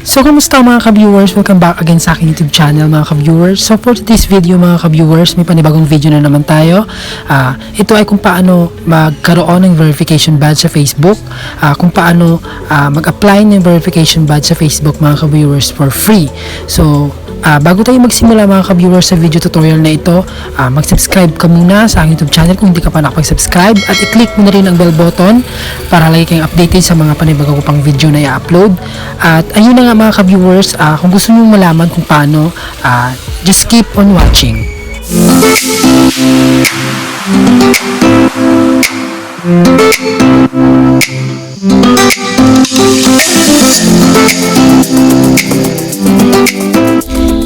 So, kamusta mga ka-viewers? Welcome back again sa aking YouTube channel mga ka-viewers. So, for today's video mga ka-viewers, may panibagong video na naman tayo. Ito ay kung paano magkaroon ng verification badge sa Facebook, kung paano mag-apply ng verification badge sa Facebook mga ka-viewers for free. So, bago tayo magsimula mga ka-viewers sa video tutorial na ito, mag-subscribe ka muna sa aking YouTube channel kung hindi ka pa nakapag-subscribe at i-click mo na rin ang bell button para lagi kayong updated sa mga panibagong pang video na i-upload. At ayun na nga mga ka-viewers, kung gusto nyo malaman kung paano, just keep on watching.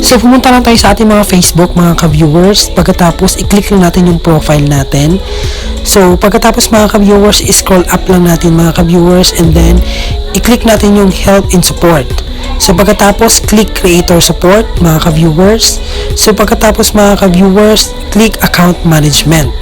So, pumunta lang tayo sa ating mga Facebook, mga ka-viewers. Pagkatapos, i-click lang natin yung profile natin. So, pagkatapos mga ka-viewers, i-scroll up lang natin mga ka-viewers and then, i-click natin yung help and support. So, pagkatapos, click creator support, mga ka-viewers. So, pagkatapos mga ka-viewers, click account management.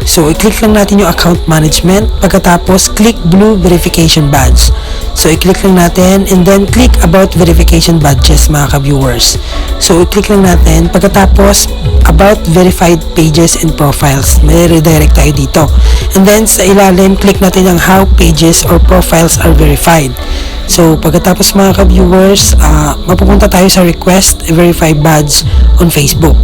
So, i-click lang natin yung account management. Pagkatapos, click blue verification badge. So, i-click lang natin and then click about verification badges mga ka-viewers. So, i-click lang natin. Pagkatapos, about verified pages and profiles. May redirect tayo dito. And then, sa ilalim, click natin ang how pages or profiles are verified. So, pagkatapos mga ka-viewers, mapupunta tayo sa request a verified badge on Facebook.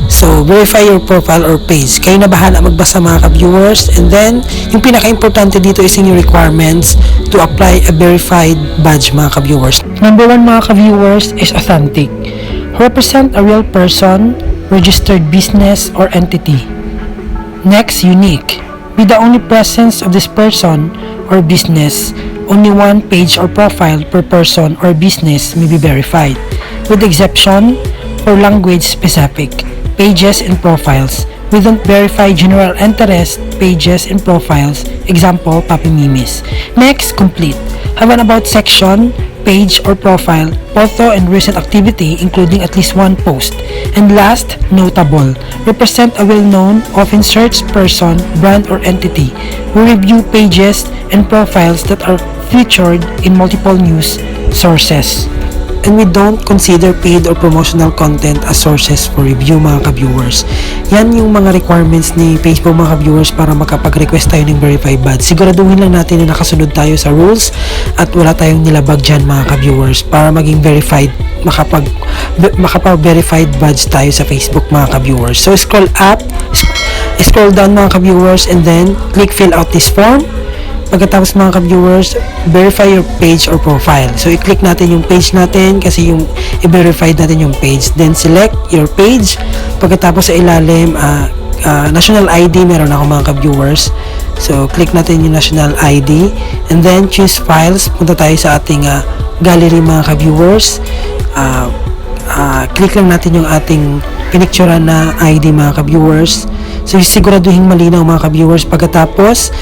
So, verify your profile or page. Kayo na bahala magbasa mga ka-viewers. And then, yung pinaka-importante dito is yung requirements to apply a verified badge mga ka-viewers. Number 1 mga ka-viewers is authentic. Represent a real person, registered business or entity. Next, unique. Be the only presence of this person or business. Only one page or profile per person or business may be verified, with exception for language specific pages and profiles. We don't verify general interest pages and profiles, example, Papi Mimis. Next, complete. Have an about section, page or profile, photo and recent activity including at least one post. And last, notable. Represent a well-known, often searched person, brand or entity. We review pages and profiles that are featured in multiple news sources. And we don't consider paid or promotional content as sources for review mga ka-viewers. Yan yung mga requirements ni Facebook mga ka-viewers para makapag-request tayo ng verified badge. Siguraduhin lang natin na nakasunod tayo sa rules at wala tayong nilabag dyan mga ka-viewers para maging verified, makapag-verified badge tayo sa Facebook mga ka-viewers. So scroll up, scroll down mga ka-viewers and then click fill out this form. Pagkatapos mga ka-viewers, verify your page or profile. So, i-click natin yung page natin kasi yung i-verify natin yung page. Then, select your page. Pagkatapos sa ilalim, national ID, meron ako mga ka-viewers. So, click natin yung national ID. And then, choose files. Punta tayo sa ating gallery mga ka-viewers. Click lang natin yung ating pinicturean na ID mga ka-viewers. So, siguraduhin malinaw mga ka-viewers. Pagkatapos,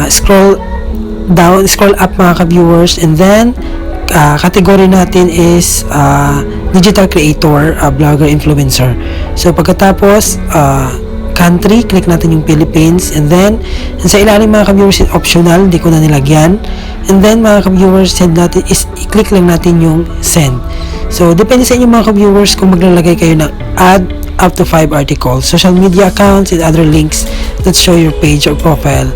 scroll down, scroll up mga ka-viewers and then category natin is digital creator, blogger, influencer. So pagkatapos country, click natin yung Philippines and then sa ilalim mga ka-viewers optional, hindi ko na nilagyan. And then mga ka-viewers, send natin is i-click lang natin yung send. So depende sa inyo mga ka-viewers kung maglalagay kayo ng add up to 5 articles, social media accounts and other links that show your page or profile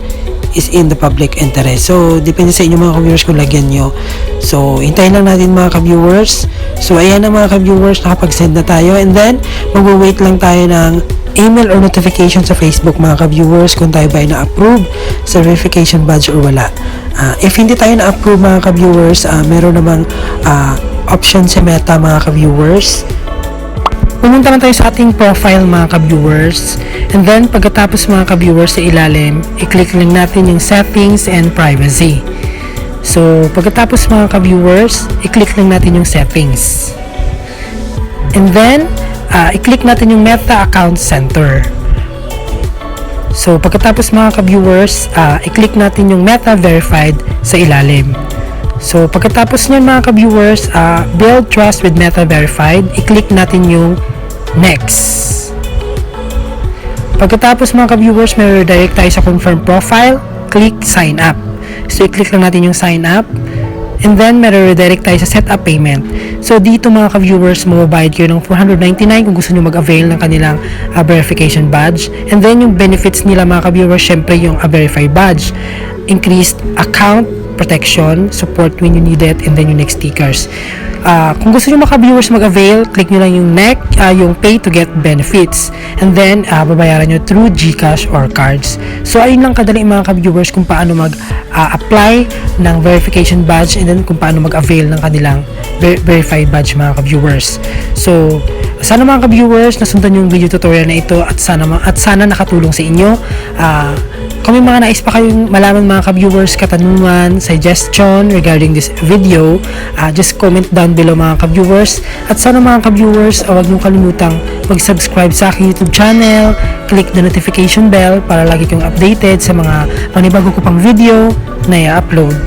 is in the public interest. So, depende sa inyo mga ka-viewers kung lagyan nyo. So, hintayin lang natin mga ka-viewers. So, ayan na mga ka-viewers, nakapag-send na tayo. And then, mag-wait lang tayo ng email or notification sa Facebook mga ka-viewers kung tayo ba ay na-approve sa verification badge or wala. If hindi tayo na-approve mga ka-viewers, meron namang option sa Meta mga ka-viewers. Pumunta lang tayo sa ating profile mga ka-viewers and then pagkatapos mga ka-viewers sa ilalim, i-click lang natin yung settings and privacy. So pagkatapos mga ka-viewers, i-click lang natin yung settings. And then, i-click natin yung Meta Account Center. So pagkatapos mga ka-viewers, i-click natin yung Meta Verified sa ilalim. So pagkatapos nyan mga ka-viewers, build trust with Meta Verified, i-click natin yung next. Pagkatapos mga ka-viewers, may redirect tayo sa confirm profile, click sign up. So i-click lang natin yung sign up. And then, redirect tayo sa setup payment. So, dito mga ka-viewers, mababayad kayo ng $499 kung gusto nyo mag-avail ng kanilang verification badge. And then, yung benefits nila mga ka-viewers, syempre yung verify badge, increased account protection, support when you need it, and then yung next stickers. Kung gusto nyo maka-viewers mag-avail, click nyo lang yung yung pay to get benefits. And then, babayaran nyo through GCash or cards. So, ayun lang kadali mga ka-viewers kung paano mag-apply ng verification badge and then kung paano mag-avail ng kanilang verified badge mga ka-viewers. So, sana mga ka-viewers nasundan yung video tutorial na ito at sana nakatulong sa inyo. Kung may mga nais pa kayong malaman mga ka-viewers, katanungan, suggestion regarding this video, just comment down below mga ka-viewers. At sana mga ka-viewers, huwag niyong kalimutang mag-subscribe sa aking YouTube channel, click the notification bell para lagi kayong updated sa mga panibago ko pang video na i-upload.